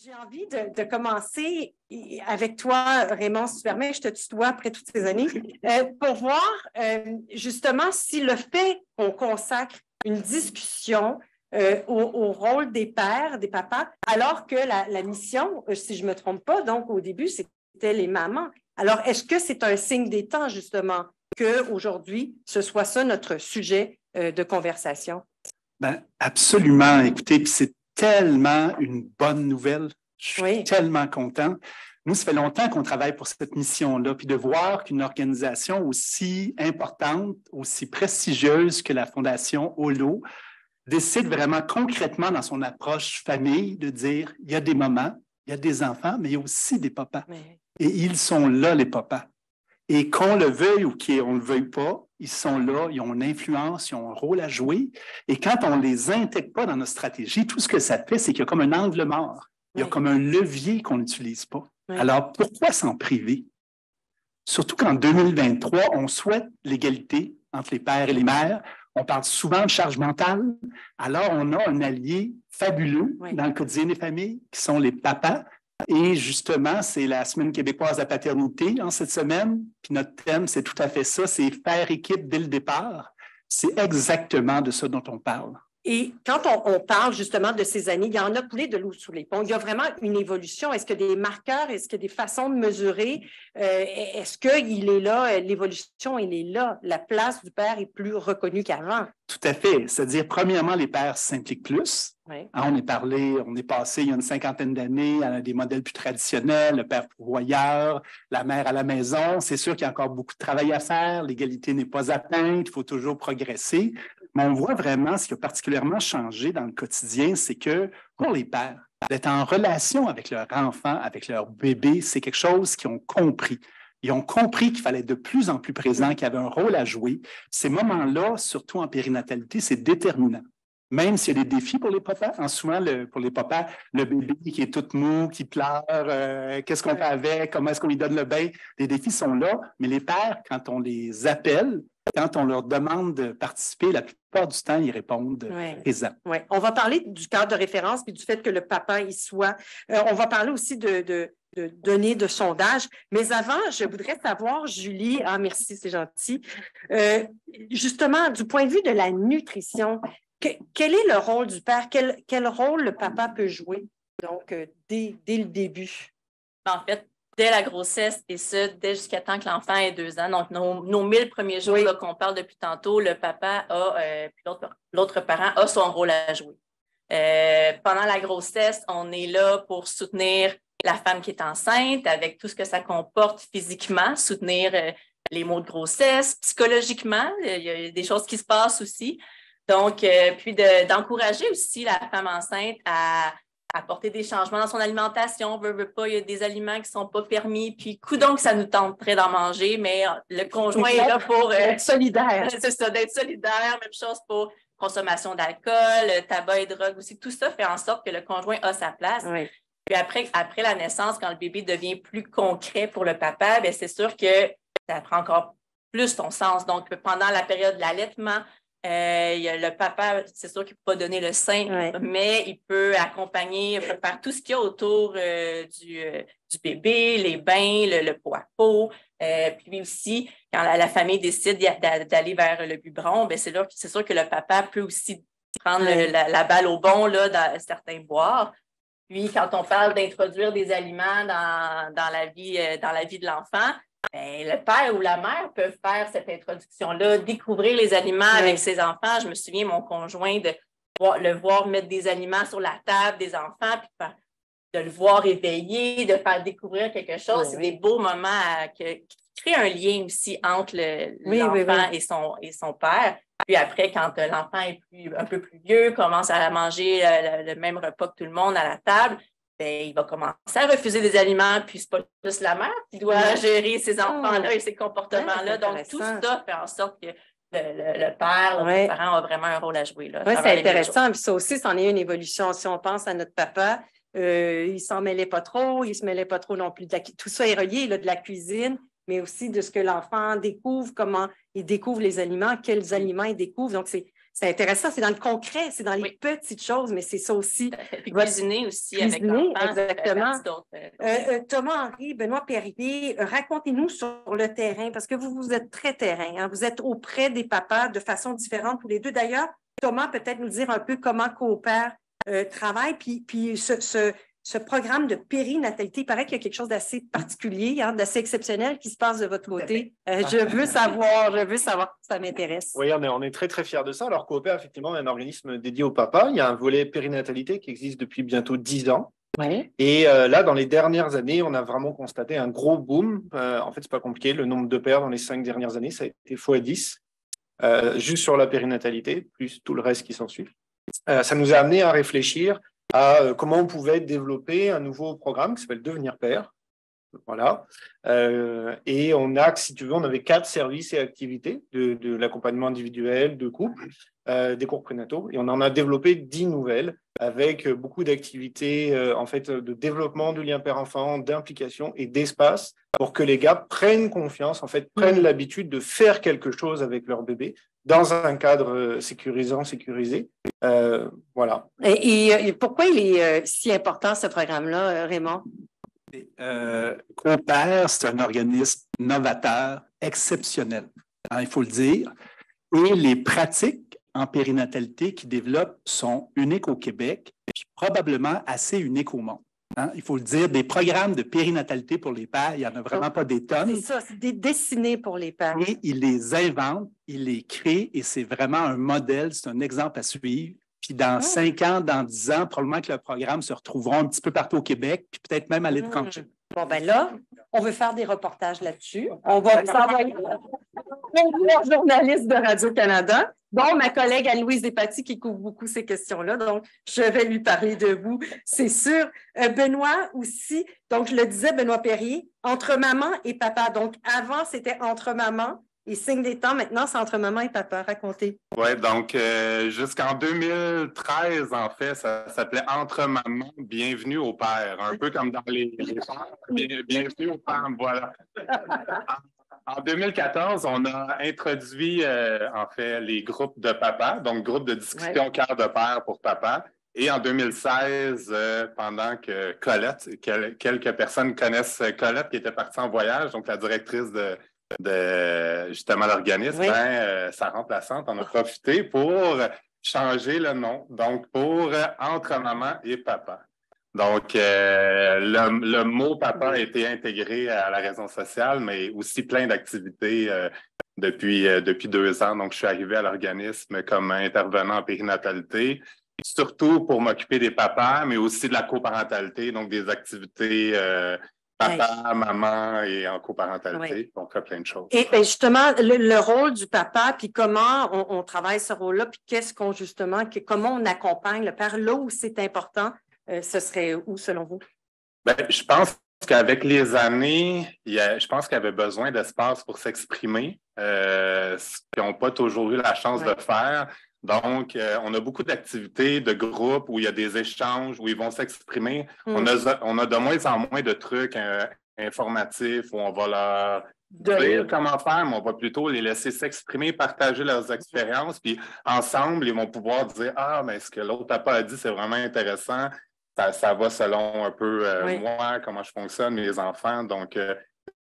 J'ai envie de commencer avec toi, Raymond, si tu permets, je te tutoie après toutes ces années, pour voir justement si le fait qu'on consacre une discussion au rôle des pères, des papas, alors que la mission, si je ne me trompe pas, donc au début, c'était les mamans. Alors, est-ce que c'est un signe des temps, justement, qu'aujourd'hui, ce soit ça notre sujet de conversation? Ben, absolument. Écoutez, puis c'est tellement une bonne nouvelle. Je suis tellement content. Nous, ça fait longtemps qu'on travaille pour cette mission-là, puis de voir qu'une organisation aussi importante, aussi prestigieuse que la Fondation Holo décide vraiment concrètement dans son approche famille de dire il y a des mamans, il y a des enfants, mais il y a aussi des papas. Et ils sont là, les papas. Et qu'on le veuille ou qu'on ne le veuille pas, ils sont là, ils ont une influence, ils ont un rôle à jouer. Et quand on ne les intègre pas dans notre stratégie, tout ce que ça fait, c'est qu'il y a comme un angle mort. Il y a comme un levier qu'on n'utilise pas. Alors, pourquoi s'en priver? Surtout qu'en 2023, on souhaite l'égalité entre les pères et les mères. On parle souvent de charge mentale. Alors, on a un allié fabuleux dans le quotidien des familles, qui sont les papas. Et justement, c'est la Semaine québécoise de la paternité en cette semaine. Puis notre thème, c'est tout à fait ça, c'est faire équipe dès le départ. C'est exactement de ça dont on parle. Et quand on parle justement de ces années, il y en a coulé de l'eau sous les ponts. Il y a vraiment une évolution. Est-ce qu'il y a des marqueurs? Est-ce qu'il y a des façons de mesurer? Est-ce qu'il est là? L'évolution, elle est là. La place du père est plus reconnue qu'avant. Tout à fait. C'est-à-dire, premièrement, les pères s'impliquent plus. On est passé il y a une cinquantaine d'années à des modèles plus traditionnels, le père pourvoyeur, la mère à la maison. C'est sûr qu'il y a encore beaucoup de travail à faire. L'égalité n'est pas atteinte. Il faut toujours progresser. Mais on voit vraiment ce qui a particulièrement changé dans le quotidien, c'est que pour les pères, d'être en relation avec leur enfant, avec leur bébé, c'est quelque chose qu'ils ont compris. Ils ont compris qu'il fallait être de plus en plus présent, qu'il y avait un rôle à jouer. Ces moments-là, surtout en périnatalité, c'est déterminant. Même s'il y a des défis pour les papas, souvent pour les papas, le bébé qui est tout mou, qui pleure, qu'est-ce qu'on fait avec, comment est-ce qu'on lui donne le bain, les défis sont là, mais les pères, quand on les appelle, quand on leur demande de participer, la plupart du temps, ils répondent présent. On va parler du cadre de référence puis du fait que le papa y soit. On va parler aussi de données de sondage. Mais avant, je voudrais savoir, Julie, merci, c'est gentil, justement, du point de vue de la nutrition, quel est le rôle du père? Quel rôle le papa peut jouer, donc, dès le début? En fait, dès la grossesse et ça, dès jusqu'à temps que l'enfant ait 2 ans. Donc, nos 1000 premiers jours là, qu'on parle depuis tantôt, le papa puis l'autre parent a son rôle à jouer. Pendant la grossesse, on est là pour soutenir la femme qui est enceinte avec tout ce que ça comporte physiquement, soutenir les maux de grossesse, psychologiquement, il y a des choses qui se passent aussi. Donc, puis d'encourager aussi la femme enceinte à apporter des changements dans son alimentation. Veut pas, il y a des aliments qui ne sont pas permis, puis coudonc que ça nous tenterait d'en manger, mais le conjoint est là pour être solidaire. C'est ça, d'être solidaire. Même chose pour consommation d'alcool, tabac et drogue aussi. Tout ça fait en sorte que le conjoint a sa place. Puis après la naissance, quand le bébé devient plus concret pour le papa, bien, c'est sûr que ça prend encore plus son sens. Donc, pendant la période de l'allaitement, le papa, c'est sûr qu'il ne peut pas donner le sein, mais il peut accompagner, il peut faire tout ce qu'il y a autour du bébé, les bains, le pot à pot. Puis aussi, quand la famille décide d'aller vers le biberon, bien, c'est sûr que le papa peut aussi prendre la balle au bon là, dans certains boires. Puis, quand on parle d'introduire des aliments dans la vie de l'enfant, bien, le père ou la mère peuvent faire cette introduction-là, découvrir les aliments avec ses enfants. Je me souviens, mon conjoint, de le voir mettre des aliments sur la table des enfants, puis de le voir éveiller, de faire découvrir quelque chose. C'est des beaux moments qui créent un lien aussi entre l'enfant et son père. Puis après, quand l'enfant est un peu plus vieux, commence à manger le même repas que tout le monde à la table, bien, il va commencer à refuser des aliments, puis c'est pas juste la mère qui doit gérer ces enfants-là et ces comportements-là. Donc, tout ça fait en sorte que le père, le parent a vraiment un rôle à jouer. Oui, c'est intéressant. Puis ça aussi, c'en est une évolution. Si on pense à notre papa, il ne s'en mêlait pas trop, il ne se mêlait pas trop non plus. Tout ça est relié là, de la cuisine, mais aussi de ce que l'enfant découvre, comment il découvre les aliments, quels aliments il découvre. Donc, c'est intéressant, c'est dans le concret, c'est dans les petites choses, mais c'est ça aussi. Puis cuisiner aussi avec l'enfant. Exactement. Thomas-Henri, Benoît Perrier, racontez-nous sur le terrain, parce que vous êtes très terrain, hein, vous êtes auprès des papas de façon différente tous les deux. D'ailleurs, Thomas, peut-être nous dire un peu comment Coopère travaille, puis ce programme de périnatalité, il paraît qu'il y a quelque chose d'assez particulier, hein, d'assez exceptionnel qui se passe de votre côté. Je veux savoir, ça m'intéresse. Oui, on est très, très fiers de ça. Alors, Coopère, effectivement, est un organisme dédié au papa. Il y a un volet périnatalité qui existe depuis bientôt 10 ans. Ouais. Et là, dans les dernières années, on a vraiment constaté un gros boom. En fait, c'est pas compliqué. Le nombre de pères dans les 5 dernières années, ça a été x10, juste sur la périnatalité, plus tout le reste qui s'ensuit. Ça nous a amené à réfléchir à comment on pouvait développer un nouveau programme qui s'appelle Devenir Père. Voilà. Et on avait 4 services et activités de l'accompagnement individuel, de couple, des cours prénataux. Et on en a développé 10 nouvelles avec beaucoup d'activités en fait, de développement du lien père-enfant, d'implication et d'espace pour que les gars prennent confiance, en fait, prennent l'habitude de faire quelque chose avec leur bébé dans un cadre sécurisé. Voilà. Et pourquoi il est si important, ce programme-là, Raymond? Coopère, c'est un organisme novateur, exceptionnel, hein, il faut le dire. Et les pratiques en périnatalité qu'ils développent sont uniques au Québec, puis probablement assez uniques au monde. Hein, il faut le dire, des programmes de périnatalité pour les pères, il n'y en a vraiment pas des tonnes. C'est ça, c'est dessiné pour les pères. Et ils les inventent, ils les créent, et c'est vraiment un modèle, c'est un exemple à suivre. Puis dans 5 ans, dans 10 ans, probablement que le programme se retrouvera un petit peu partout au Québec, puis peut-être même à l'étranger. Bon, ben là, on veut faire des reportages là-dessus. On va s'envoyer un journaliste de Radio-Canada, dont ma collègue Anne-Louise Despatie qui couvre beaucoup ces questions-là. Donc, je vais lui parler de vous, c'est sûr. Benoît aussi, donc je le disais, Benoît Perrier, entre maman et papa. Donc, avant, c'était entre maman. Et signe des temps, maintenant, c'est entre maman et papa. Racontez. Oui, donc jusqu'en 2013, en fait, ça s'appelait Entre maman, bienvenue au père. Un peu comme dans les bienvenue au père, voilà. En 2014, on a introduit, en fait, les groupes de papa, donc groupe de discussion cœur de père pour papa. Et en 2016, pendant que Colette, quelques personnes connaissent Colette qui était partie en voyage, donc la directrice de justement l'organisme, sa remplaçante en a profité pour changer le nom, donc pour Entre maman et papa. Donc, le mot papa a été intégré à la raison sociale, mais aussi plein d'activités depuis 2 ans. Donc, je suis arrivé à l'organisme comme intervenant en périnatalité, surtout pour m'occuper des papas, mais aussi de la coparentalité, donc des activités papa, maman et en coparentalité. On fait plein de choses. Et bien justement, le rôle du papa, puis comment on travaille ce rôle-là, puis comment on accompagne le père là où c'est important, ce serait où selon vous? Bien, je pense qu'avec les années, je pense qu'il y avait besoin d'espace pour s'exprimer, ce qu'ils n'ont pas toujours eu la chance de faire. Donc, on a beaucoup d'activités de groupe où il y a des échanges, où ils vont s'exprimer. On a de moins en moins de trucs informatifs où on va leur dire comment faire, mais on va plutôt les laisser s'exprimer, partager leurs expériences. Puis ensemble, ils vont pouvoir dire « Ah, mais ce que l'autre papa a dit, c'est vraiment intéressant. Ça va selon un peu moi, comment je fonctionne, mes enfants. » Donc,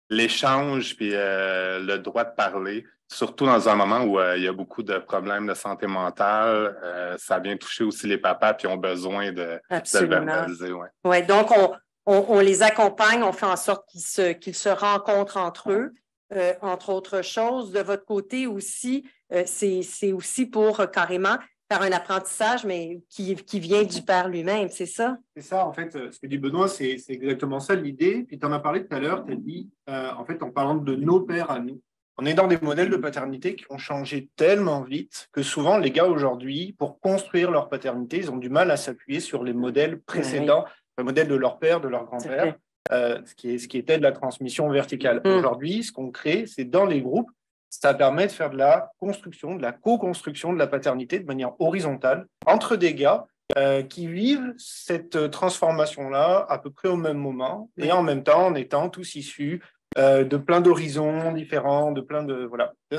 l'échange puis le droit de parler, surtout dans un moment où il y a beaucoup de problèmes de santé mentale, ça vient toucher aussi les papas qui ont besoin de le verbaliser. Oui, donc on les accompagne, on fait en sorte qu'ils se rencontrent entre eux, entre autres choses. De votre côté aussi, c'est aussi pour carrément faire un apprentissage, mais qui vient du père lui-même, c'est ça? C'est ça, en fait, ce que dit Benoît, c'est exactement ça l'idée. Puis tu en as parlé tout à l'heure, tu as dit, en fait, en parlant de nos pères à nous, on est dans des modèles de paternité qui ont changé tellement vite que souvent, les gars, aujourd'hui, pour construire leur paternité, ils ont du mal à s'appuyer sur les modèles précédents, le modèle de leur père, de leur grand-père, ce qui était de la transmission verticale. Aujourd'hui, ce qu'on crée, c'est dans les groupes, ça permet de faire de la construction, de la co-construction de la paternité de manière horizontale entre des gars qui vivent cette transformation-là à peu près au même moment et en même temps en étant tous issus de plein d'horizons différents, de plein de… Voilà, ça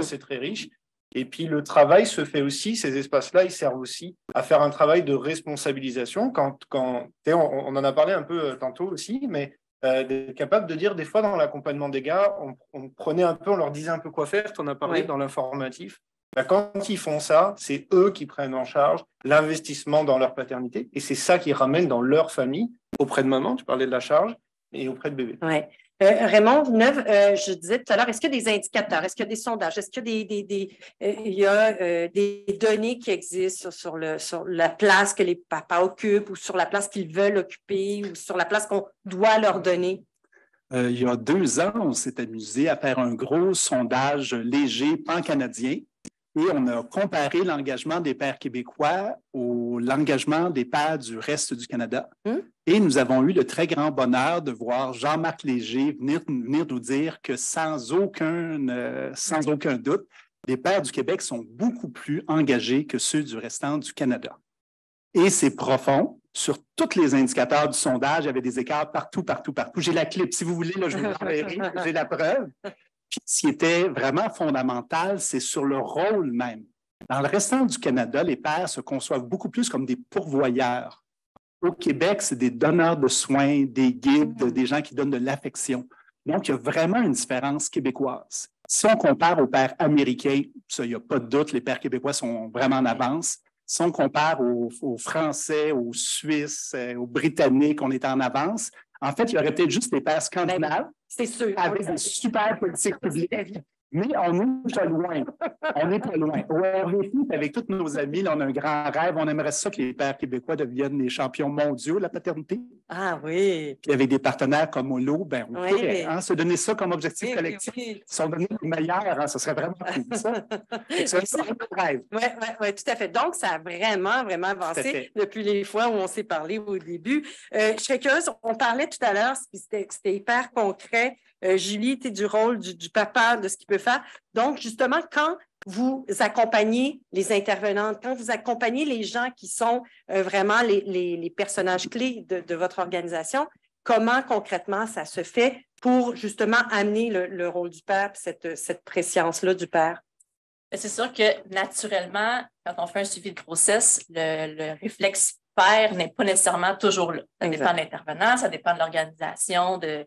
c'est très riche. Et puis, le travail se fait aussi, ces espaces-là, ils servent aussi à faire un travail de responsabilisation. On en a parlé un peu tantôt aussi, mais d'être capable de dire, des fois, dans l'accompagnement des gars, on leur disait un peu quoi faire. Tu en as parlé dans l'informatif. Quand ils font ça, c'est eux qui prennent en charge l'investissement dans leur paternité. Et c'est ça qui ramène dans leur famille, auprès de maman, tu parlais de la charge, et auprès de bébé. Oui. Raymond Villeneuve, je disais tout à l'heure, est-ce qu'il y a des indicateurs, est-ce qu'il y a des sondages, est-ce qu'il y a des données qui existent sur la place que les papas occupent ou sur la place qu'ils veulent occuper ou sur la place qu'on doit leur donner? Il y a 2 ans, on s'est amusé à faire un gros sondage léger pan-canadien et on a comparé l'engagement des pères québécois à l'engagement des pères du reste du Canada. Et nous avons eu le très grand bonheur de voir Jean-Marc Léger venir nous dire que sans aucun doute, les pères du Québec sont beaucoup plus engagés que ceux du restant du Canada. Et c'est profond. Sur tous les indicateurs du sondage, il y avait des écarts partout. J'ai la clip. Si vous voulez, là, je vous l'enverrai. J'ai la preuve. Puis, ce qui était vraiment fondamental, c'est sur le rôle même. Dans le restant du Canada, les pères se conçoivent beaucoup plus comme des pourvoyeurs. Au Québec, c'est des donneurs de soins, des guides, des gens qui donnent de l'affection. Donc, il y a vraiment une différence québécoise. Si on compare aux pères américains, ça, il n'y a pas de doute, les pères québécois sont vraiment en avance. Si on compare aux Français, aux Suisses, aux Britanniques, on est en avance. En fait, il y aurait peut-être juste des pères scandinaves c'est sûr, avec des super politiques publiques. Mais on est pas loin. On n'est pas loin. Au RVP, avec tous nos amis, là, on a un grand rêve. On aimerait ça que les pères québécois deviennent les champions mondiaux de la paternité. Ah oui. Puis avec des partenaires comme Olo, on pourrait se donner ça comme objectif collectif. Oui. Si on devenait les meilleurs, ce serait vraiment cool, ça. C'est un rêve. Oui, tout à fait. Donc, ça a vraiment, vraiment avancé depuis les fois où on s'est parlé au début. Je serais curieuse, on parlait tout à l'heure, c'était hyper concret. Julie, tu es du rôle du papa, de ce qu'il peut faire. Donc, justement, quand vous accompagnez les intervenantes, quand vous accompagnez les gens qui sont vraiment les personnages clés de votre organisation, comment concrètement ça se fait pour justement amener le rôle du père, cette préscience-là du père? C'est sûr que naturellement, quand on fait un suivi de grossesse, le réflexe père n'est pas nécessairement toujours là. Ça dépend de l'intervenant, ça dépend de l'organisation, de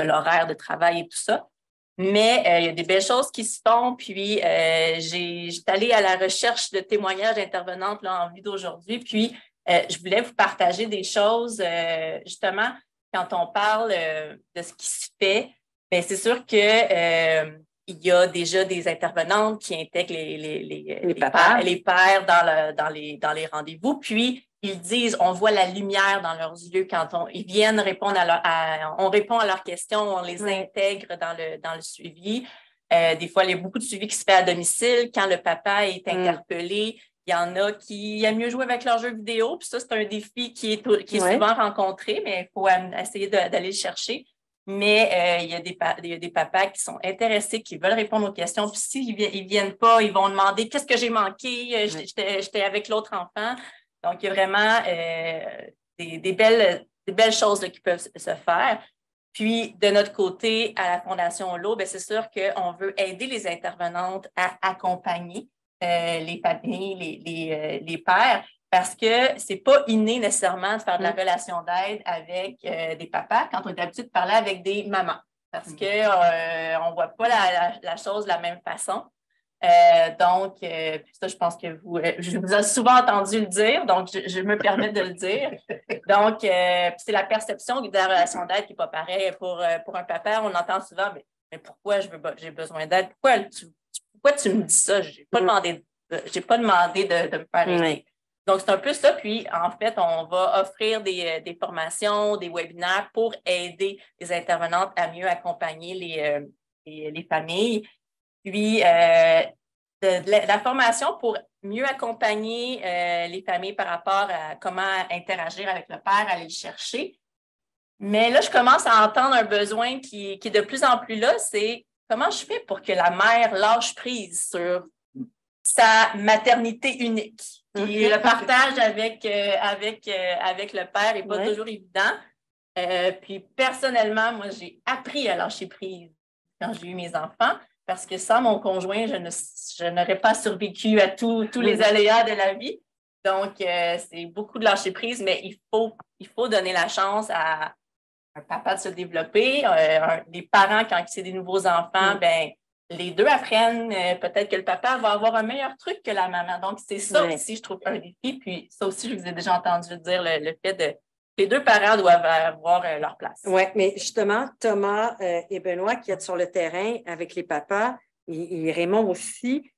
l'horaire de travail et tout ça. Mais il y a des belles choses qui se font. Puis, j'étais allée à la recherche de témoignages d'intervenantes là, en vue d'aujourd'hui. Puis, je voulais vous partager des choses, justement, quand on parle de ce qui se fait. Bien, c'est sûr que il y a déjà des intervenantes qui intègrent les pères dans les rendez-vous. Puis, ils disent, on voit la lumière dans leurs yeux quand ils viennent répondre on répond à leurs questions, on les intègre dans le suivi. Des fois, il y a beaucoup de suivi qui se fait à domicile. Quand le papa est interpellé, il y en a qui aiment mieux jouer avec leurs jeux vidéo. Puis ça, c'est un défi qui est souvent rencontré, mais il faut essayer d'aller le chercher. Mais il y a des papas qui sont intéressés, qui veulent répondre aux questions. Puis s'ils ne viennent pas, ils vont demander « Qu'est-ce que j'ai manqué? J'étais avec l'autre enfant. » Donc, il y a vraiment des belles choses là, qui peuvent se faire. Puis, de notre côté, à la Fondation Olo, c'est sûr qu'on veut aider les intervenantes à accompagner les familles, les pères, parce que ce n'est pas inné nécessairement de faire de la relation d'aide avec des papas quand on est habitué de parler avec des mamans, parce qu'on ne voit pas la chose de la même façon. Donc, ça, je pense que je vous ai souvent entendu le dire, donc je me permets de le dire. Donc, c'est la perception de la relation d'aide qui n'est pas pareille pour un papa. On entend souvent, mais pourquoi j'ai besoin d'aide? Pourquoi tu me dis ça? Je n'ai pas demandé de me faire aider. Donc, c'est un peu ça. Puis, en fait, on va offrir des formations, des webinaires pour aider les intervenantes à mieux accompagner les familles. Puis, la formation pour mieux accompagner les familles par rapport à comment interagir avec le père, aller le chercher. Mais là, je commence à entendre un besoin qui est de plus en plus là, c'est comment je fais pour que la mère lâche prise sur sa maternité unique. Puis le partage avec le père n'est pas toujours évident. Puis personnellement, moi, j'ai appris à lâcher prise quand j'ai eu mes enfants. parce que sans mon conjoint, je n'aurais pas survécu à tous les aléas de la vie. Donc, c'est beaucoup de lâcher prise, mais il faut donner la chance à un papa de se développer. Les parents, quand c'est des nouveaux enfants, ben les deux apprennent. Peut-être que le papa va avoir un meilleur truc que la maman. Donc, c'est ça aussi, je trouve, un défi. Puis ça aussi, je vous ai déjà entendu dire le fait de les deux parents doivent avoir leur place. Oui, mais justement, Thomas et Benoît qui êtes sur le terrain avec les papas et Raymond aussi,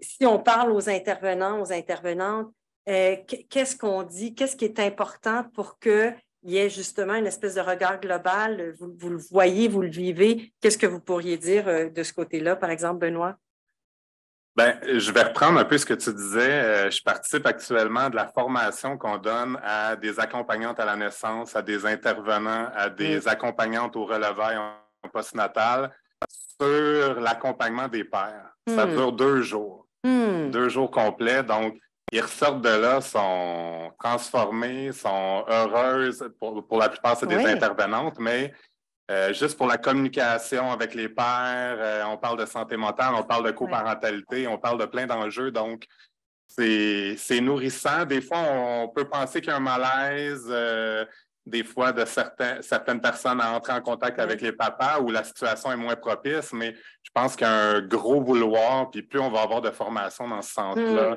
si on parle aux intervenants, aux intervenantes, qu'est-ce qu'on dit? Qu'est-ce qui est important pour qu'il y ait justement une espèce de regard global? Vous le voyez, vous le vivez. Qu'est-ce que vous pourriez dire de ce côté-là, par exemple, Benoît? Bien, je vais reprendre un peu ce que tu disais. Je participe actuellement de la formation qu'on donne à des accompagnantes à la naissance, à des intervenants, à des accompagnantes au relevail en postnatal sur l'accompagnement des pères. Ça dure 2 jours. 2 jours complets. Donc, ils ressortent de là, sont transformés, sont heureuses. Pour la plupart, c'est des intervenantes, mais juste pour la communication avec les pères, on parle de santé mentale, on parle de coparentalité, on parle de plein d'enjeux. Donc, c'est nourrissant. Des fois, on peut penser qu'il y a un malaise, des fois, de certaines personnes à entrer en contact avec les papas où la situation est moins propice, mais je pense qu'il y a un gros vouloir, puis plus on va avoir de formation dans ce sens-là,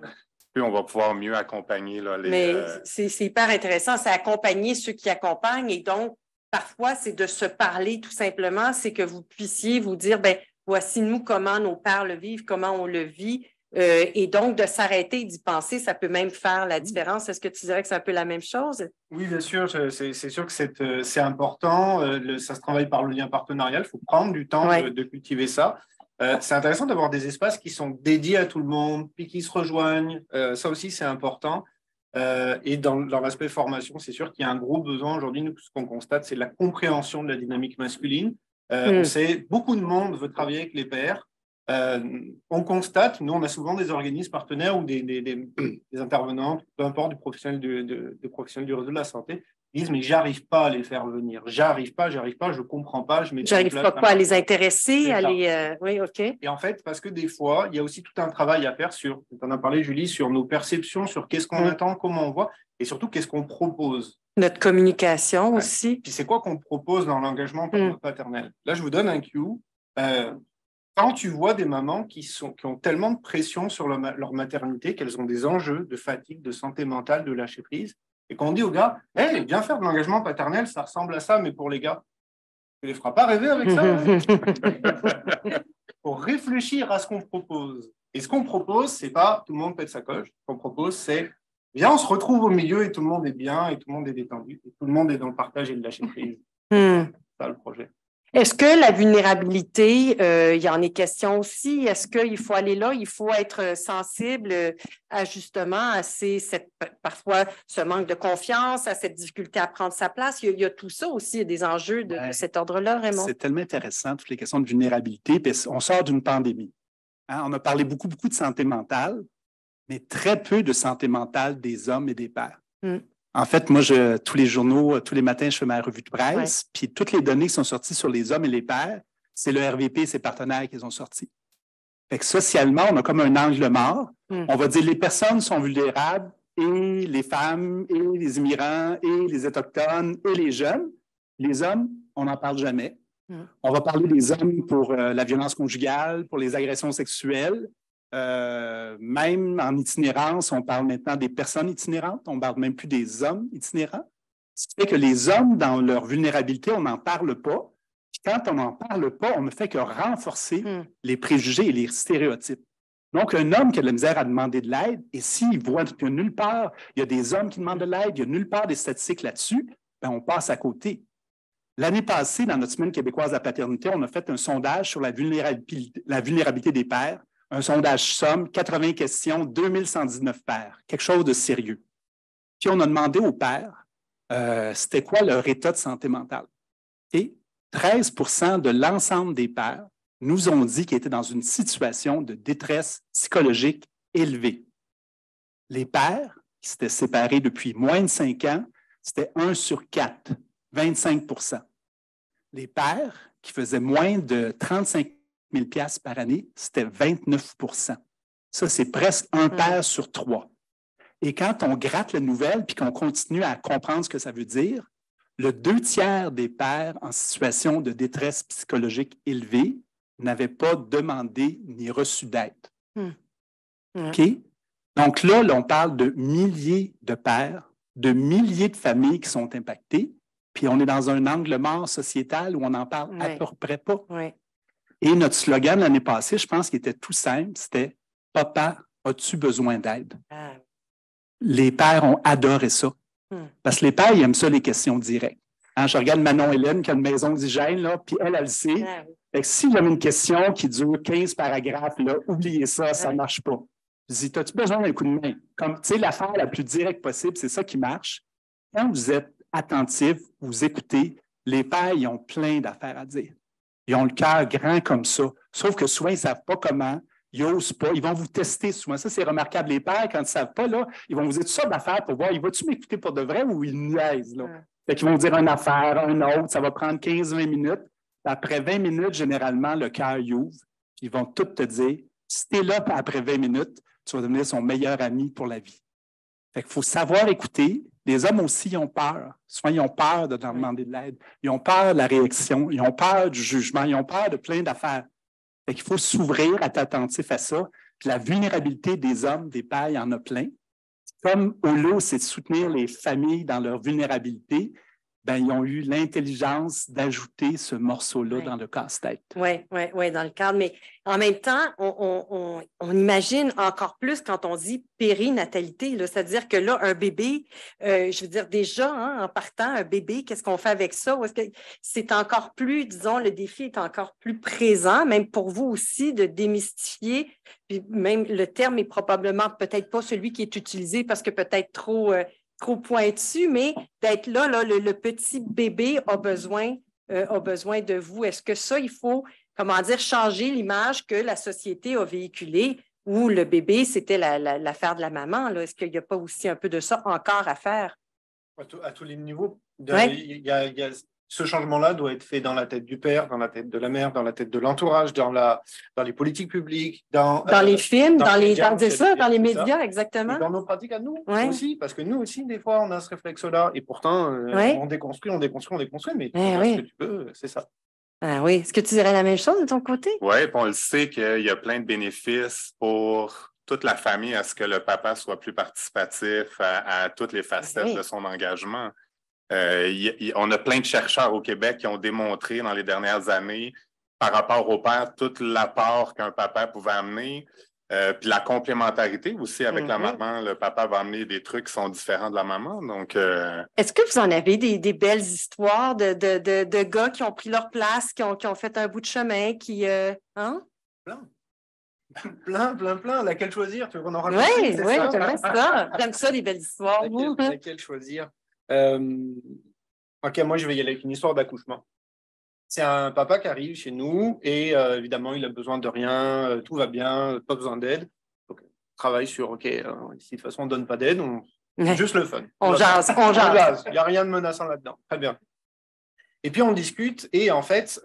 plus on va pouvoir mieux accompagner les... Mais c'est hyper intéressant, c'est accompagner ceux qui accompagnent et donc, parfois, c'est de se parler tout simplement, c'est que vous puissiez vous dire, bien, voici nous comment nos pères le vivent, comment on le vit, et donc de s'arrêter et d'y penser, ça peut même faire la différence. Est-ce que tu dirais que c'est un peu la même chose? Oui, bien sûr, c'est sûr que c'est important, ça se travaille par le lien partenarial, il faut prendre du temps de cultiver ça. C'est intéressant d'avoir des espaces qui sont dédiés à tout le monde, puis qui se rejoignent, ça aussi c'est important. Et dans l'aspect formation, c'est sûr qu'il y a un gros besoin aujourd'hui. Nous, ce qu'on constate, c'est la compréhension de la dynamique masculine. On sait, beaucoup de monde veut travailler avec les pairs. On constate, nous, on a souvent des organismes partenaires ou des intervenants, peu importe, des professionnels du réseau de la santé, disent mais j'arrive pas à les faire venir, j'arrive pas, je comprends pas, j'arrive pas à les intéresser, à les oui, ok. Et en fait, parce que des fois, il y a aussi tout un travail à faire sur, tu en as parlé Julie, sur nos perceptions, sur qu'est-ce qu'on attend, comment on voit, et surtout qu'est-ce qu'on propose. Notre communication aussi. Puis c'est quoi qu'on propose dans l'engagement paternel. Là, je vous donne un cue. Quand tu vois des mamans qui ont tellement de pression sur leur maternité qu'elles ont des enjeux de fatigue, de santé mentale, de lâcher prise, et qu'on dit aux gars, hey, viens faire de l'engagement paternel, ça ressemble à ça, mais pour les gars. Tu ne les feras pas rêver avec ça. Pour réfléchir à ce qu'on propose. Et ce qu'on propose, c'est pas tout le monde pète sa coche. Ce qu'on propose, c'est viens, on se retrouve au milieu et tout le monde est bien, et tout le monde est détendu, et tout le monde est dans le partage et le lâcher prise. C'est ça le projet. Est-ce que la vulnérabilité, il y en est question aussi? Est-ce qu'il faut aller là? Il faut être sensible à justement parfois ce manque de confiance, à cette difficulté à prendre sa place. Il y a tout ça aussi, il y a des enjeux de cet ordre-là, Raymond. C'est tellement intéressant, toutes les questions de vulnérabilité. Puis on sort d'une pandémie. Hein? On a parlé beaucoup de santé mentale, mais très peu de santé mentale des hommes et des pères. En fait, moi, tous les journaux, tous les matins, je fais ma revue de presse, puis toutes les données qui sont sorties sur les hommes et les pères, c'est le RVP et ses partenaires qui les ont sortis. Fait que socialement, on a comme un angle mort. On va dire les personnes sont vulnérables, et les femmes, et les immigrants, et les Autochtones, et les jeunes. Les hommes, on n'en parle jamais. On va parler des hommes pour la violence conjugale, pour les agressions sexuelles. Même en itinérance, on parle maintenant des personnes itinérantes, on ne parle même plus des hommes itinérants. Ce qui fait que les hommes, dans leur vulnérabilité, on n'en parle pas. Puis quand on n'en parle pas, on ne fait que renforcer les préjugés et les stéréotypes. Donc, un homme qui a de la misère à demander de l'aide, et s'il voit que nulle part, il y a des hommes qui demandent de l'aide, il n'y a nulle part des statistiques là-dessus, bien, on passe à côté. L'année passée, dans notre Semaine québécoise de la paternité, on a fait un sondage sur la vulnérabilité des pères. Un sondage somme, 80 questions, 2119 pères, quelque chose de sérieux. Puis on a demandé aux pères, c'était quoi leur état de santé mentale. Et 13% de l'ensemble des pères nous ont dit qu'ils étaient dans une situation de détresse psychologique élevée. Les pères qui s'étaient séparés depuis moins de 5 ans, c'était 1 sur 4, 25%. Les pères qui faisaient moins de 35 000 $ par année, c'était 29 %. Ça, c'est presque un père sur 3. Et quand on gratte la nouvelle puis qu'on continue à comprendre ce que ça veut dire, le 2/3 des pères en situation de détresse psychologique élevée n'avaient pas demandé ni reçu d'aide. OK? Donc là, on parle de milliers de pères, de milliers de familles qui sont impactées, puis on est dans un angle mort sociétal où on n'en parle à peu près pas. Et notre slogan l'année passée, je pense qu'il était tout simple, c'était « Papa, as-tu besoin d'aide? » Les pères ont adoré ça. Parce que les pères, ils aiment ça, les questions directes. Hein, je regarde Manon Hélène qui a une maison d'hygiène, là, puis elle le sait. Fait que si j'avais une question qui dure 15 paragraphes, là, oubliez ça, ça ne marche pas. Je dis, as-tu besoin d'un coup de main? Comme, tu sais, l'affaire la plus directe possible, c'est ça qui marche. Quand vous êtes attentif, vous écoutez, les pères, ils ont plein d'affaires à dire. Ils ont le cœur grand comme ça. Sauf que souvent, ils ne savent pas comment. Ils n'osent pas. Ils vont vous tester souvent. Ça, c'est remarquable. Les pères, quand ils ne savent pas, là, ils vont vous dire toutes sortes d'affaires pour voir, il va-tu m'écouter pour de vrai ou il niaise? Fait qu'ils vont dire une affaire, une autre. Ça va prendre 15-20 minutes. Après 20 minutes, généralement, le cœur y ouvre. Ils vont tout te dire, si tu es là après 20 minutes, tu vas devenir son meilleur ami pour la vie. Fait qu'il faut savoir écouter. Les hommes aussi, ils ont peur. Souvent, ils ont peur de demander de l'aide. Ils ont peur de la réaction. Ils ont peur du jugement. Ils ont peur de plein d'affaires. Fait qu'il faut s'ouvrir, être attentif à ça. Puis la vulnérabilité des hommes, des pères, il y en a plein. Comme Olo, c'est de soutenir les familles dans leur vulnérabilité, ben, ils ont eu l'intelligence d'ajouter ce morceau-là dans le casse-tête. Oui, dans le cadre. Mais en même temps, on imagine encore plus quand on dit périnatalité, c'est-à-dire que là, un bébé, je veux dire déjà, hein, en partant, un bébé, qu'est-ce qu'on fait avec ça? Est-ce que c'est encore plus, disons, le défi est encore plus présent, même pour vous aussi, de démystifier, puis même le terme est probablement peut-être pas celui qui est utilisé parce que peut-être trop pointu, mais d'être là, le petit bébé a besoin de vous. Est-ce que ça, il faut, comment dire, changer l'image que la société a véhiculée où le bébé, c'était l'affaire de la maman? Là? Est-ce qu'il n'y a pas aussi un peu de ça encore à faire? À tous les niveaux. Ce changement-là doit être fait dans la tête du père, dans la tête de la mère, dans la tête de l'entourage, dans les politiques publiques, dans les films, dans les médias, exactement. Et dans nos pratiques à nous aussi, parce que nous aussi, des fois, on a ce réflexe-là. Et pourtant, on déconstruit, mais ce que tu peux, c'est ça. Ah oui. Est-ce que tu dirais la même chose de ton côté? Oui, on le sait qu'il y a plein de bénéfices pour toute la famille à ce que le papa soit plus participatif à toutes les facettes de son engagement. On a plein de chercheurs au Québec qui ont démontré dans les dernières années, par rapport au père, tout l'apport qu'un papa pouvait amener, puis la complémentarité aussi avec la maman. Le papa va amener des trucs qui sont différents de la maman. Donc, est-ce que vous en avez des belles histoires de gars qui ont pris leur place, qui ont fait un bout de chemin, qui... Hein? Plein. Laquelle choisir? Tu veux qu'on en raconte? Oui, j'aime ça. J'aime ça, les belles histoires. Laquelle choisir? Ok, moi je vais y aller avec une histoire d'accouchement. C'est un papa qui arrive chez nous et évidemment il a besoin de rien, tout va bien, pas besoin d'aide. Donc, on travaille sur ici de toute façon on donne pas d'aide, juste le fun. On jase. Il n'y a rien de menaçant là-dedans. Très bien. Et puis on discute et en fait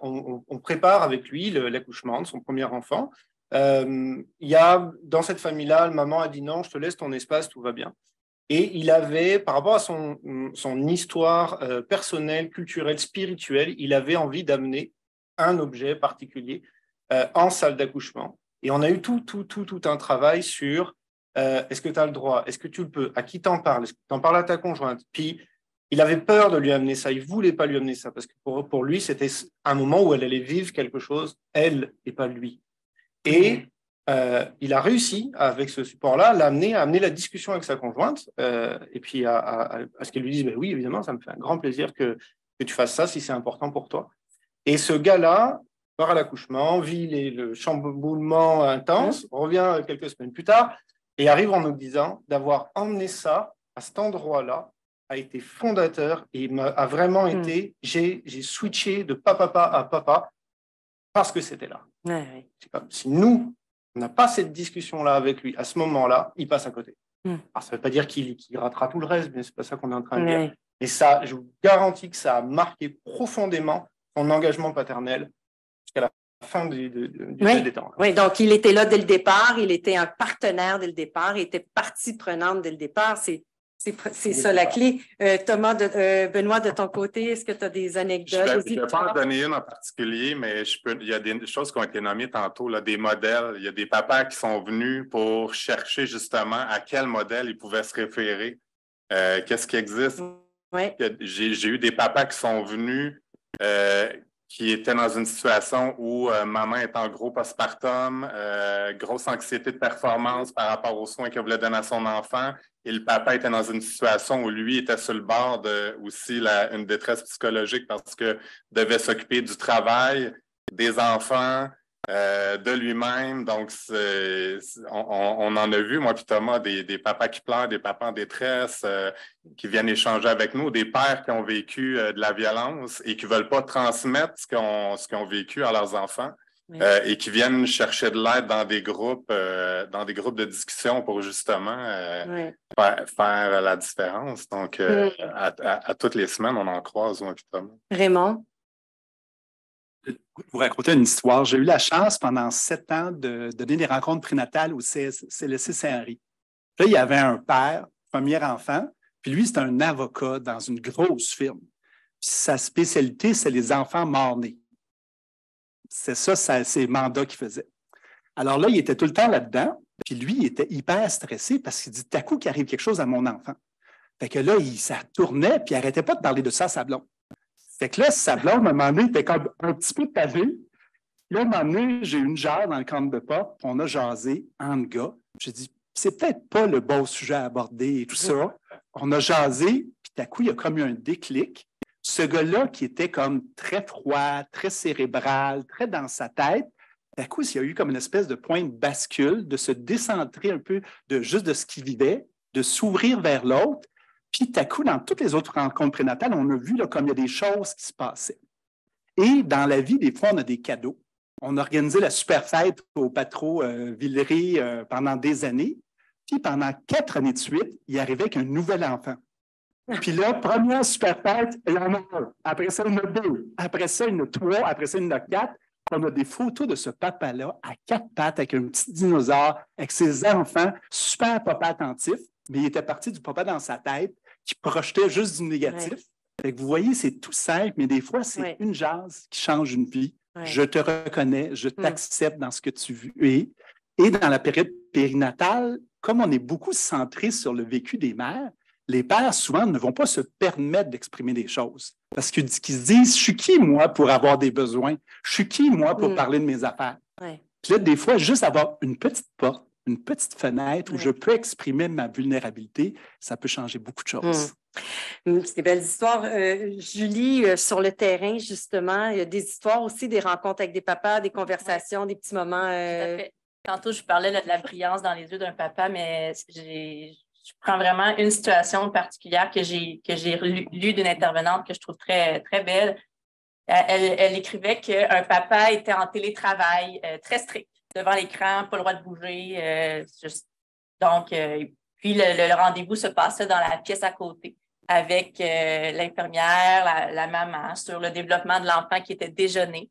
on prépare avec lui l'accouchement de son premier enfant. Il y a dans cette famille-là, la maman a dit non, je te laisse ton espace, tout va bien. Et il avait, par rapport à son histoire personnelle, culturelle, spirituelle, il avait envie d'amener un objet particulier en salle d'accouchement. Et on a eu tout un travail sur est-ce que tu as le droit, est-ce que tu le peux, à qui t'en parles, est-ce que tu en parles à ta conjointe. Puis il avait peur de lui amener ça, il ne voulait pas lui amener ça, parce que pour lui, c'était un moment où elle allait vivre quelque chose, elle et pas lui. Et il a réussi, avec ce support-là, à amener la discussion avec sa conjointe, et puis à ce qu'elle lui dise, oui, évidemment, ça me fait un grand plaisir que tu fasses ça, si c'est important pour toi. Et ce gars-là, part à l'accouchement, vit le chamboulement intense, revient quelques semaines plus tard, et arrive en nous disant d'avoir emmené ça à cet endroit-là, a été fondateur, et a vraiment été, j'ai switché de papa à papa, parce que c'était là. Si nous, on n'a pas cette discussion-là avec lui, à ce moment-là, il passe à côté. Alors, ça ne veut pas dire qu'il ratera tout le reste, mais ce n'est pas ça qu'on est en train de dire. Et ça, je vous garantis que ça a marqué profondément son engagement paternel jusqu'à la fin. fin du jeu des temps. Oui, donc il était là dès le départ, il était un partenaire dès le départ, il était partie prenante dès le départ. C'est ça la clé. Thomas, Benoît, de ton côté, est-ce que tu as des anecdotes? Je ne vais pas en donner une en particulier, mais il y a des choses qui ont été nommées tantôt, là, des modèles. Il y a des papas qui sont venus pour chercher justement à quel modèle ils pouvaient se référer. Qu'est-ce qui existe? Ouais. J'ai eu des papas qui sont venus qui étaient dans une situation où maman est en gros postpartum, grosse anxiété de performance par rapport aux soins qu'elle voulait donner à son enfant. Et le papa était dans une situation où lui était sur le bord de aussi une détresse psychologique parce que devait s'occuper du travail, des enfants, de lui-même. Donc, on en a vu, moi puis Thomas, des papas qui pleurent, des papas en détresse qui viennent échanger avec nous, des pères qui ont vécu de la violence et qui ne veulent pas transmettre ce qu'ils ont vécu à leurs enfants. Oui. Et qui viennent chercher de l'aide dans des groupes de discussion pour justement faire la différence. Donc, à toutes les semaines, on en croise, moi, Thomas. Raymond? Vous raconter une histoire. J'ai eu la chance pendant 7 ans de donner des rencontres prénatales au CLSC Saint-Henri. Là, il y avait un père, premier enfant, puis lui, c'est un avocat dans une grosse firme. Puis sa spécialité, c'est les enfants morts-nés. C'est ça, c'est le mandat qu'il faisait. Alors là, il était tout le temps là-dedans, puis lui, il était hyper stressé parce qu'il dit, tout à coup, qu'il arrive quelque chose à mon enfant. Fait que là, ça tournait, puis il n'arrêtait pas de parler de ça à sa blonde. Fait que là, sa blonde, à un moment donné, était comme un petit peu tavé. Là, à un moment donné, j'ai eu une jarre dans le cadre de porte, on a jasé entre gars. J'ai dit, c'est peut-être pas le bon sujet à aborder et tout ça. On a jasé, puis tout à coup, il y a comme eu un déclic. Ce gars-là, qui était comme très froid, très cérébral, très dans sa tête, à coup, il y a eu comme une espèce de point de bascule, de se décentrer un peu juste de ce qu'il vivait, de s'ouvrir vers l'autre. Puis, tout à coup, dans toutes les autres rencontres prénatales, on a vu là, comme il y a des choses qui se passaient. Et dans la vie, des fois, on a des cadeaux. On a organisé la super fête au Patro Villeray pendant des années. Puis, pendant 4 années de suite, il arrivait avec un nouvel enfant. Puis là, première super fête, il y en a un. Après ça, il y en a 2. Après ça, il y en a 3. Après ça, il y en a 4. On a des photos de ce papa-là à 4 pattes avec un petit dinosaure, avec ses enfants, super papa attentif, mais il était parti du papa dans sa tête qui projetait juste du négatif. Fait que vous voyez, c'est tout simple, mais des fois, c'est une jase qui change une vie. Je te reconnais, je t'accepte dans ce que tu es. Et dans la période périnatale, comme on est beaucoup centré sur le vécu des mères, les pères, souvent, ne vont pas se permettre d'exprimer des choses. Parce qu'ils se disent, je suis qui, moi, pour avoir des besoins? Je suis qui, moi, pour parler de mes affaires? Puis là, des fois, juste avoir une petite porte, une petite fenêtre où je peux exprimer ma vulnérabilité, ça peut changer beaucoup de choses. C'est des belles histoires. Julie, sur le terrain, justement, il y a des histoires aussi, des rencontres avec des papas, des conversations, des petits moments. Tout à fait. Tantôt, je parlais de la brillance dans les yeux d'un papa, mais je prends vraiment une situation particulière que j'ai lue d'une intervenante que je trouve très, très belle. Elle écrivait qu'un papa était en télétravail très strict, devant l'écran, pas le droit de bouger. Puis le rendez-vous se passait dans la pièce à côté avec l'infirmière, la maman, sur le développement de l'enfant qui était déjeuné.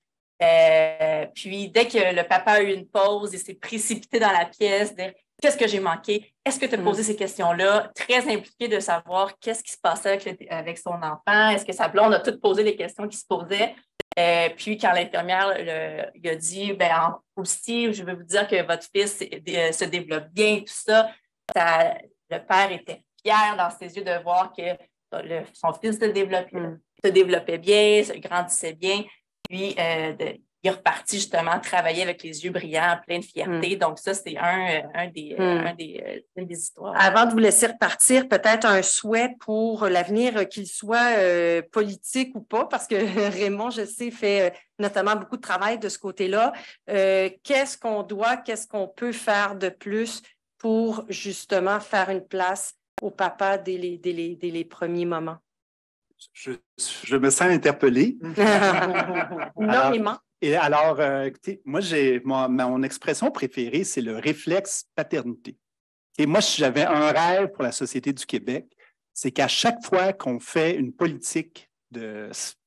Puis, dès que le papa a eu une pause, il s'est précipité dans la pièce, dire « Qu'est-ce que j'ai manqué? Est-ce que tu as posé ces questions-là? » Très impliqué de savoir qu'est-ce qui se passait avec son enfant. Est-ce que sa blonde a toutes posé les questions qui se posaient? Puis, quand l'infirmière il a dit « Aussi, je veux vous dire que votre fils se développe bien, tout ça. » Le père était fier dans ses yeux de voir que son fils se développait bien, se grandissait bien. Puis, il est reparti justement travailler avec les yeux brillants, plein de fierté. Donc, ça, c'est une des histoires. Avant de vous laisser repartir, peut-être un souhait pour l'avenir, qu'il soit politique ou pas, parce que Raymond, je sais, fait notamment beaucoup de travail de ce côté-là. Qu'est-ce qu'on peut faire de plus pour justement faire une place au papa dès les premiers moments? Je me sens interpellé. Énormément. Alors, écoutez, moi, mon expression préférée, c'est le réflexe paternité. Et moi, j'avais un rêve pour la société du Québec, c'est qu'à chaque fois qu'on fait une politique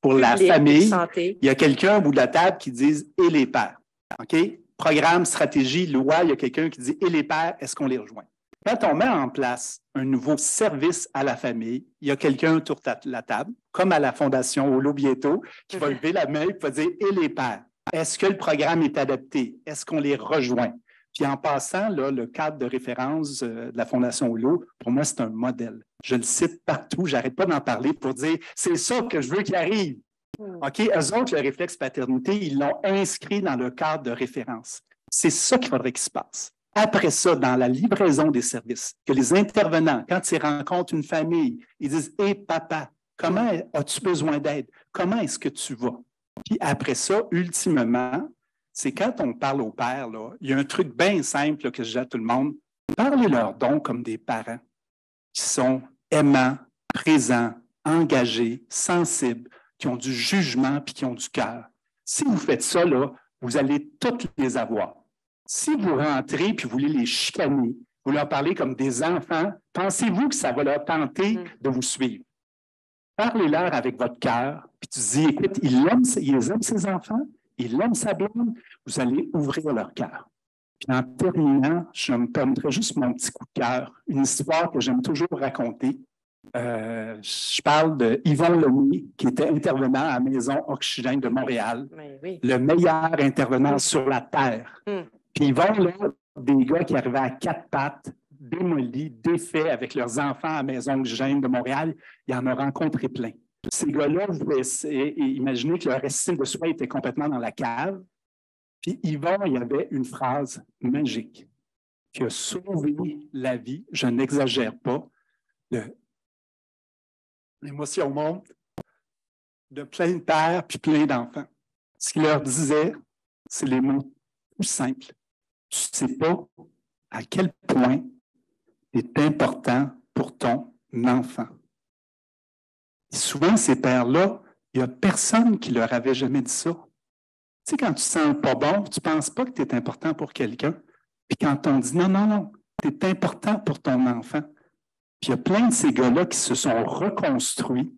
pour la famille, santé. il y a quelqu'un au bout de la table qui dit « et les pères ». OK? Programme, stratégie, loi, il y a quelqu'un qui dit « et les pères, est-ce qu'on les rejoint ». Quand on met en place un nouveau service à la famille, il y a quelqu'un autour de la table, comme à la Fondation Holo bientôt, qui va lever la main et va dire « et les pères, est-ce que le programme est adapté? Est-ce qu'on les rejoint? » Puis en passant, là, le cadre de référence de la Fondation Holo, pour moi, c'est un modèle. Je le cite partout, je n'arrête pas d'en parler pour dire « c'est ça que je veux qu'il arrive ». OK, eux autres, le réflexe paternité, ils l'ont inscrit dans le cadre de référence. C'est ça qu'il faudrait qu'il se passe. Après ça, dans la livraison des services, que les intervenants, quand ils rencontrent une famille, ils disent « Hé, papa, comment as-tu besoin d'aide? Comment est-ce que tu vas? » Puis après ça, ultimement, c'est quand on parle aux pères, là, il y a un truc bien simple là, que je dis à tout le monde. Parlez-leur donc comme des parents qui sont aimants, présents, engagés, sensibles, qui ont du jugement puis qui ont du cœur. Si vous faites ça, là, vous allez toutes les avoir. Si vous rentrez puis vous voulez les chicaner, vous leur parlez comme des enfants, pensez-vous que ça va leur tenter de vous suivre? Parlez-leur avec votre cœur, puis tu dis, écoute, ils aiment ses enfants, ils aiment sa blonde, vous allez ouvrir leur cœur. Puis en terminant, je me permettrai juste mon petit coup de cœur, une histoire que j'aime toujours raconter. Je parle de Yvon Lemay, qui était intervenant à la Maison Oxygène de Montréal, le meilleur intervenant sur la Terre. Puis Yvon, là, des gars qui arrivaient à 4 pattes, démolis, défaits avec leurs enfants à la Maison Oxygène de Montréal, il en a rencontré plein. Ces gars-là, vous pouvez imaginer que leur estime de soi était complètement dans la cave. Puis Yvon, il y avait une phrase magique qui a sauvé la vie, je n'exagère pas, l'émotion monte, de plein de pères puis plein d'enfants. Ce qu'il leur disait, c'est les mots tout simples. Tu ne sais pas à quel point est important pour ton enfant. Et souvent, ces pères-là, il n'y a personne qui leur avait jamais dit ça. Tu sais, quand tu sens pas bon, tu ne penses pas que tu es important pour quelqu'un. Puis quand on dit non, tu es important pour ton enfant. Puis il y a plein de ces gars-là qui se sont reconstruits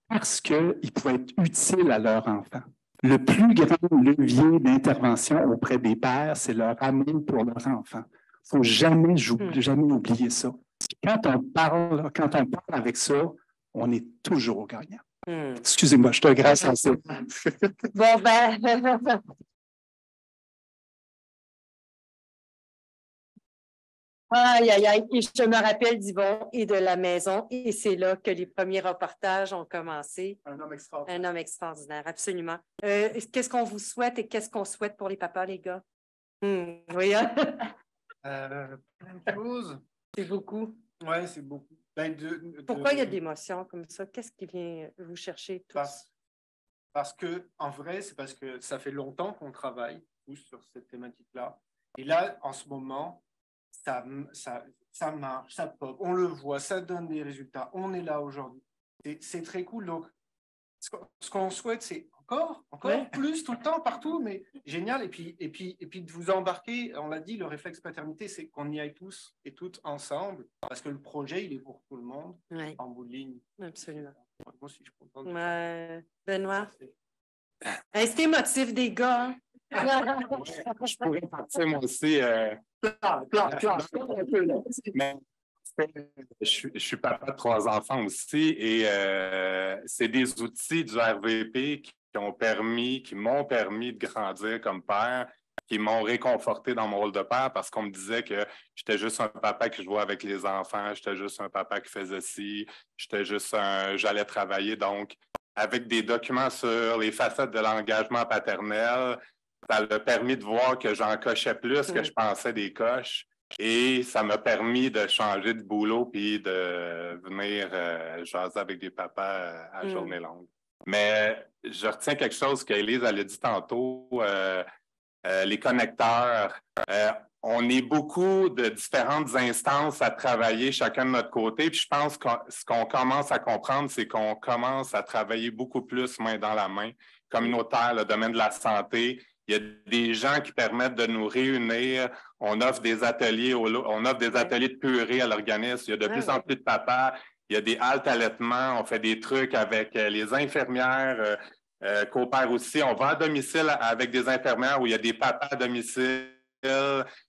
parce qu'ils pouvaient être utiles à leur enfant. Le plus grand levier d'intervention auprès des pères, c'est leur amour pour leur enfant. Il ne faut jamais oublier ça. Puis quand on parle avec ça, on est toujours gagnant. Excusez-moi, je te grâce à ça. Bon, ben. Aïe, aïe, aïe. Et je me rappelle d'Yvon et de la maison. Et c'est là que les premiers reportages ont commencé. Un homme extraordinaire. Un homme extraordinaire, absolument. Qu'est-ce qu'on vous souhaite et qu'est-ce qu'on souhaite pour les papas, les gars? Oui, hein? Plein de choses. C'est beaucoup. Oui, c'est beaucoup. Pourquoi il y a de l'émotion comme ça? Qu'est-ce qui vient vous chercher tous? Parce que, en vrai, c'est parce que ça fait longtemps qu'on travaille tous sur cette thématique-là. Et là, en ce moment, ça marche, ça pop, on le voit, ça donne des résultats. On est là aujourd'hui. C'est très cool. Donc, ce qu'on souhaite, c'est encore plus tout le temps, partout, mais génial. Et puis de vous embarquer, on l'a dit, le réflexe paternité, c'est qu'on y aille tous et toutes ensemble, parce que le projet, il est pour tout le monde, en bout de ligne. Absolument. Moi aussi, je suis content. Benoît, est-ce que motif des gars? Je pourrais partir moi aussi. Mais je suis papa de 3 enfants aussi et c'est des outils du RVP qui m'ont permis de grandir comme père, qui m'ont réconforté dans mon rôle de père parce qu'on me disait que j'étais juste un papa qui jouait avec les enfants, j'étais juste un papa qui faisait ci, j'allais travailler. Donc, avec des documents sur les facettes de l'engagement paternel, ça m'a permis de voir que j'en cochais plus que je pensais des coches. Et ça m'a permis de changer de boulot puis de venir jaser avec des papas à journée longue. Mais je retiens quelque chose qu'Élise a dit tantôt, les connecteurs. On est beaucoup de différentes instances à travailler chacun de notre côté. Puis je pense que ce qu'on commence à comprendre, c'est qu'on commence à travailler beaucoup plus main dans la main, communautaire, le domaine de la santé. Il y a des gens qui permettent de nous réunir. On offre des ateliers, de purée à l'organisme. Il y a de plus en plus de papas. Il y a des haltes allaitement, on fait des trucs avec les infirmières, coopèrent aussi. On va à domicile avec des infirmières où il y a des papas à domicile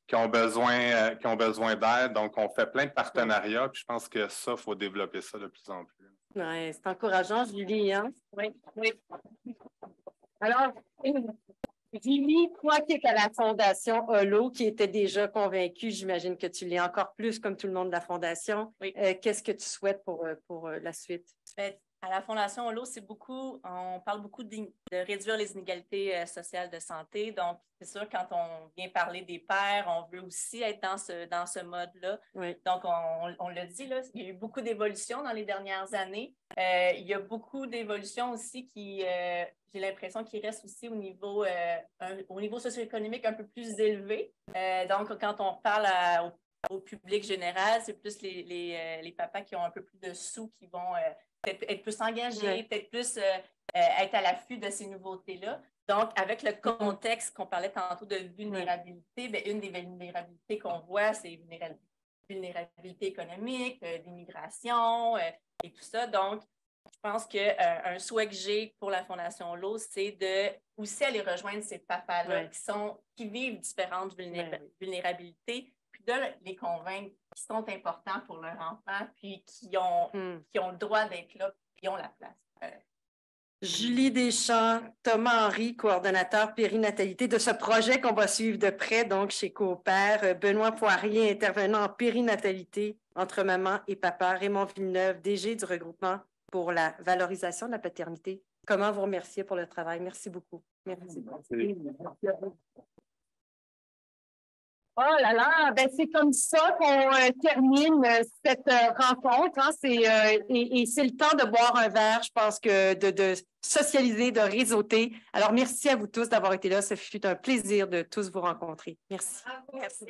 qui ont besoin d'aide. Donc, on fait plein de partenariats. Puis je pense que ça, il faut développer ça de plus en plus. Oui, c'est encourageant, Julie. Hein? Oui, oui. Alors, Julie, toi qui es à la Fondation Holo, qui était déjà convaincue, j'imagine que tu l'es encore plus comme tout le monde de la Fondation. Oui. Qu'est-ce que tu souhaites pour la suite? À la Fondation Holo, on parle beaucoup de réduire les inégalités sociales de santé. Donc, c'est sûr, quand on vient parler des pères, on veut aussi être dans ce mode-là. Oui. Donc, on l'a dit, là, il y a eu beaucoup d'évolutions dans les dernières années. Il y a beaucoup d'évolutions aussi qui, j'ai l'impression, qui restent aussi au niveau socio-économique un peu plus élevé. Donc, quand on parle au public général, c'est plus les papas qui ont un peu plus de sous qui vont peut-être être plus engagés, peut-être plus être à l'affût de ces nouveautés-là. Donc, avec le contexte qu'on parlait tantôt de vulnérabilité, bien, une des vulnérabilités qu'on voit, c'est vulnérabilité économique, l'immigration et tout ça. Donc, je pense qu'un souhait que j'ai pour la Fondation Holo, c'est de aussi aller rejoindre ces papas-là qui vivent différentes vulnérabilités, puis de les convaincre qui sont importants pour leur enfant, puis qui ont le droit d'être là, puis qui ont la place. Julie Deschamps, Thomas Henry, coordonnateur périnatalité de ce projet qu'on va suivre de près, donc chez Coopère, Benoît Poirier, intervenant en périnatalité entre maman et papa, Raymond Villeneuve, DG du regroupement pour la valorisation de la paternité. Comment vous remercier pour le travail? Merci beaucoup. Merci. Oh là là, ben c'est comme ça qu'on termine cette rencontre. Hein. Et c'est le temps de boire un verre, je pense que de socialiser, de réseauter. Alors, merci à vous tous d'avoir été là. Ce fut un plaisir de tous vous rencontrer. Merci. Merci.